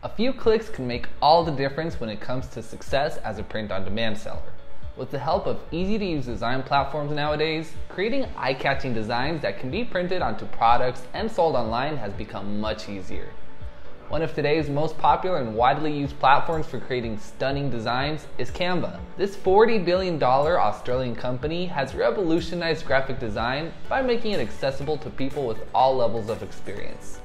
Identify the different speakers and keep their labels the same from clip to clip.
Speaker 1: A few clicks can make all the difference when it comes to success as a print-on-demand seller. With the help of easy-to-use design platforms nowadays, creating eye-catching designs that can be printed onto products and sold online has become much easier. One of today's most popular and widely used platforms for creating stunning designs is Canva. This $40 billion Australian company has revolutionized graphic design by making it accessible to people with all levels of experience.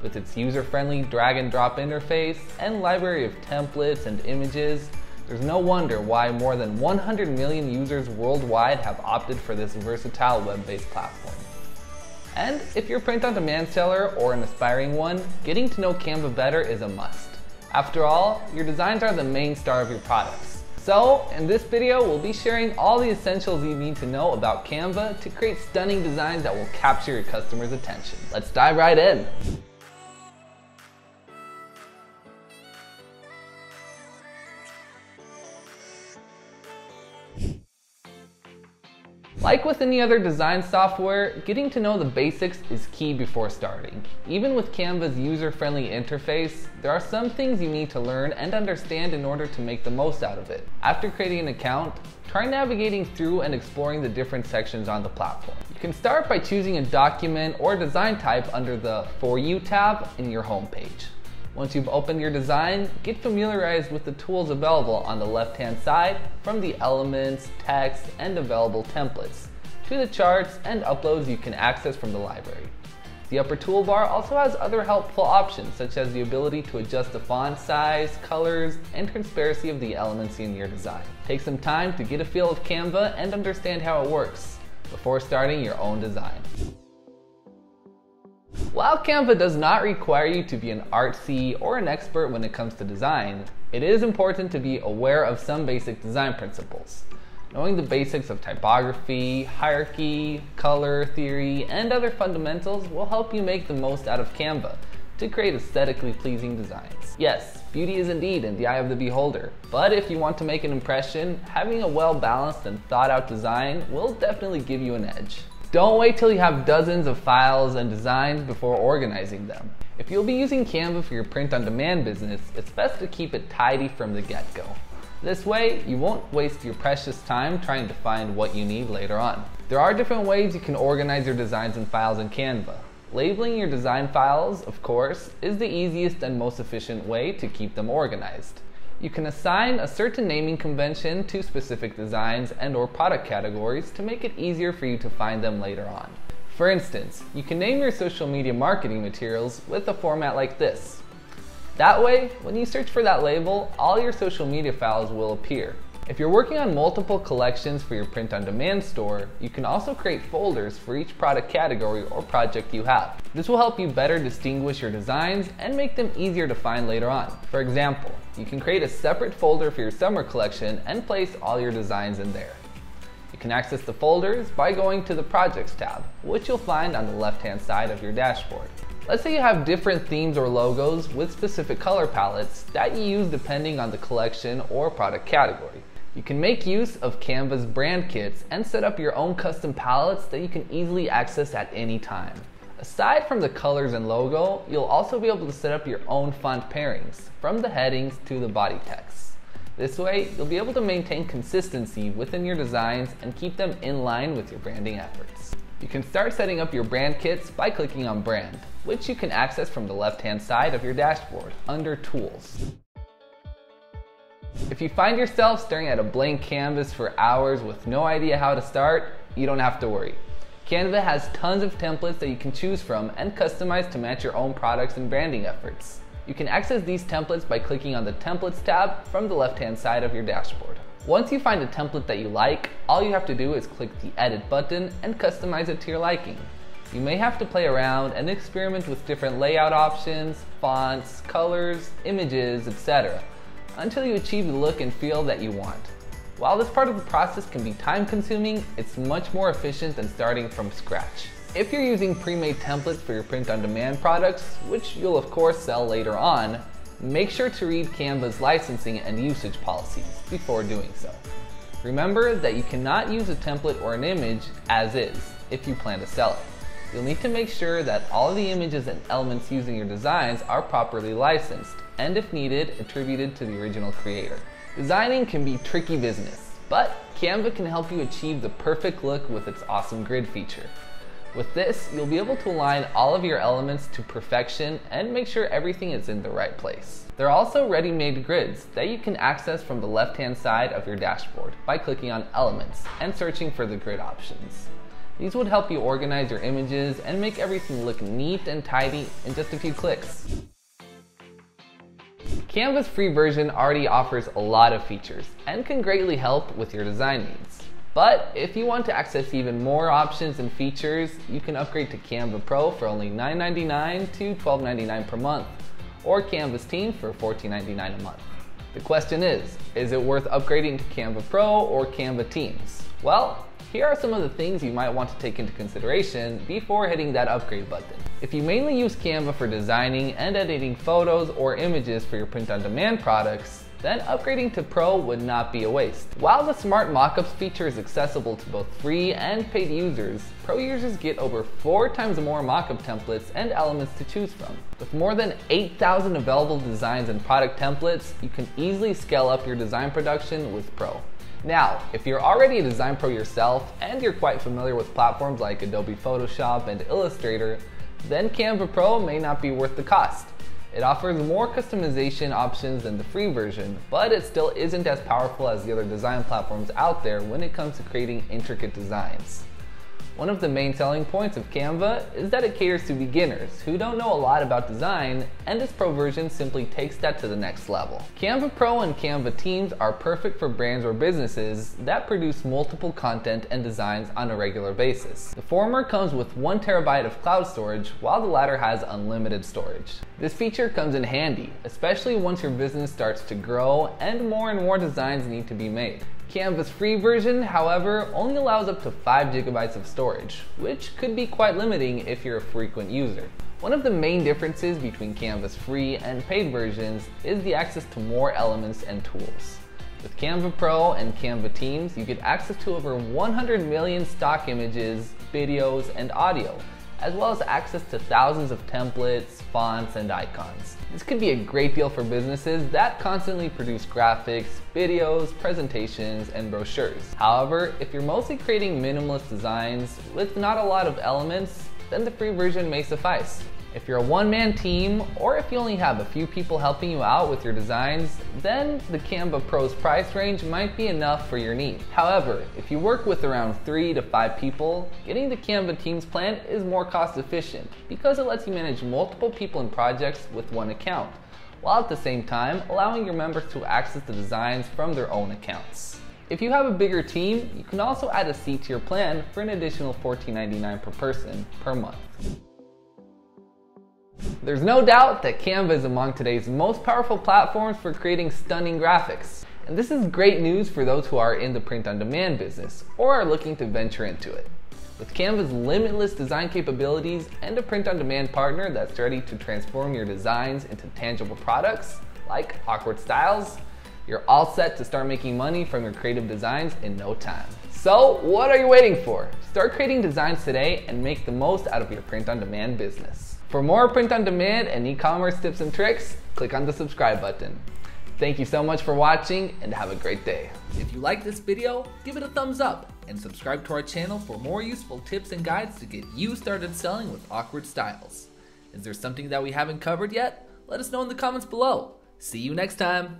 Speaker 1: With its user-friendly drag-and-drop interface and library of templates and images, there's no wonder why more than 100 million users worldwide have opted for this versatile web-based platform. And if you're a print-on-demand seller or an aspiring one, getting to know Canva better is a must. After all, your designs are the main star of your products. So, in this video, we'll be sharing all the essentials you need to know about Canva to create stunning designs that will capture your customers' attention. Let's dive right in. Like with any other design software, getting to know the basics is key before starting. Even with Canva's user-friendly interface, there are some things you need to learn and understand in order to make the most out of it. After creating an account, try navigating through and exploring the different sections on the platform. You can start by choosing a document or design type under the For You tab in your homepage. Once you've opened your design, get familiarized with the tools available on the left-hand side, from the elements, text, and available templates, to the charts and uploads you can access from the library. The upper toolbar also has other helpful options, such as the ability to adjust the font size, colors, and transparency of the elements in your design. Take some time to get a feel of Canva and understand how it works before starting your own design. While Canva does not require you to be an artsy or an expert when it comes to design, it is important to be aware of some basic design principles. Knowing the basics of typography, hierarchy, color theory, and other fundamentals will help you make the most out of Canva to create aesthetically pleasing designs. Yes, beauty is indeed in the eye of the beholder, but if you want to make an impression, having a well-balanced and thought-out design will definitely give you an edge. Don't wait till you have dozens of files and designs before organizing them. If you'll be using Canva for your print-on-demand business, it's best to keep it tidy from the get-go. This way, you won't waste your precious time trying to find what you need later on. There are different ways you can organize your designs and files in Canva. Labeling your design files, of course, is the easiest and most efficient way to keep them organized. You can assign a certain naming convention to specific designs and/or product categories to make it easier for you to find them later on. For instance, you can name your social media marketing materials with a format like this. That way, when you search for that label, all your social media files will appear. If you're working on multiple collections for your print-on-demand store, you can also create folders for each product category or project you have. This will help you better distinguish your designs and make them easier to find later on. For example, you can create a separate folder for your summer collection and place all your designs in there. You can access the folders by going to the Projects tab, which you'll find on the left-hand side of your dashboard. Let's say you have different themes or logos with specific color palettes that you use depending on the collection or product category. You can make use of Canva's brand kits and set up your own custom palettes that you can easily access at any time. Aside from the colors and logo, you'll also be able to set up your own font pairings, from the headings to the body text. This way, you'll be able to maintain consistency within your designs and keep them in line with your branding efforts. You can start setting up your brand kits by clicking on Brand, which you can access from the left-hand side of your dashboard under Tools. If you find yourself staring at a blank canvas for hours with no idea how to start, you don't have to worry. Canva has tons of templates that you can choose from and customize to match your own products and branding efforts. You can access these templates by clicking on the Templates tab from the left-hand side of your dashboard. Once you find a template that you like, all you have to do is click the Edit button and customize it to your liking. You may have to play around and experiment with different layout options, fonts, colors, images, etc. until you achieve the look and feel that you want. While this part of the process can be time-consuming, it's much more efficient than starting from scratch. If you're using pre-made templates for your print-on-demand products, which you'll of course sell later on, make sure to read Canva's licensing and usage policies before doing so. Remember that you cannot use a template or an image as is if you plan to sell it. You'll need to make sure that all of the images and elements using your designs are properly licensed, and if needed, attributed to the original creator. Designing can be tricky business, but Canva can help you achieve the perfect look with its awesome grid feature. With this, you'll be able to align all of your elements to perfection and make sure everything is in the right place. There are also ready-made grids that you can access from the left-hand side of your dashboard by clicking on Elements and searching for the grid options. These would help you organize your images and make everything look neat and tidy in just a few clicks. Canva's free version already offers a lot of features and can greatly help with your design needs. But if you want to access even more options and features, you can upgrade to Canva Pro for only $9.99 to $12.99 per month, or Canva's Team for $14.99 a month. The question is it worth upgrading to Canva Pro or Canva Teams? Well, here are some of the things you might want to take into consideration before hitting that upgrade button. If you mainly use Canva for designing and editing photos or images for your print-on-demand products, then upgrading to Pro would not be a waste. While the Smart Mockups feature is accessible to both free and paid users, Pro users get over 4 times more mockup templates and elements to choose from. With more than 8,000 available designs and product templates, you can easily scale up your design production with Pro. Now, if you're already a design pro yourself and you're quite familiar with platforms like Adobe Photoshop and Illustrator, then Canva Pro may not be worth the cost. It offers more customization options than the free version, but it still isn't as powerful as the other design platforms out there when it comes to creating intricate designs. One of the main selling points of Canva is that it caters to beginners who don't know a lot about design, and this Pro version simply takes that to the next level. Canva Pro and Canva Teams are perfect for brands or businesses that produce multiple content and designs on a regular basis. The former comes with 1 terabyte of cloud storage, while the latter has unlimited storage. This feature comes in handy, especially once your business starts to grow and more designs need to be made. Canva's free version, however, only allows up to 5 gigabytes of storage, which could be quite limiting if you're a frequent user. One of the main differences between Canva's free and paid versions is the access to more elements and tools. With Canva Pro and Canva Teams, you get access to over 100 million stock images, videos, and audio, as well as access to thousands of templates, fonts, and icons. This could be a great deal for businesses that constantly produce graphics, videos, presentations, and brochures. However, if you're mostly creating minimalist designs with not a lot of elements, then the free version may suffice. If you're a one-man team, or if you only have a few people helping you out with your designs, then the Canva Pro's price range might be enough for your needs. However, if you work with around 3 to 5 people, getting the Canva Teams plan is more cost efficient because it lets you manage multiple people and projects with one account, while at the same time allowing your members to access the designs from their own accounts. If you have a bigger team, you can also add a seat to your plan for an additional $14.99 per person per month. There's no doubt that Canva is among today's most powerful platforms for creating stunning graphics. And this is great news for those who are in the print-on-demand business or are looking to venture into it. With Canva's limitless design capabilities and a print-on-demand partner that's ready to transform your designs into tangible products, like awkward styles, you're all set to start making money from your creative designs in no time. So what are you waiting for? Start creating designs today and make the most out of your print-on-demand business. For more print-on-demand and e-commerce tips and tricks, click on the subscribe button. Thank you so much for watching and have a great day. If you like this video, give it a thumbs up and subscribe to our channel for more useful tips and guides to get you started selling with awkward styles. Is there something that we haven't covered yet? Let us know in the comments below. See you next time.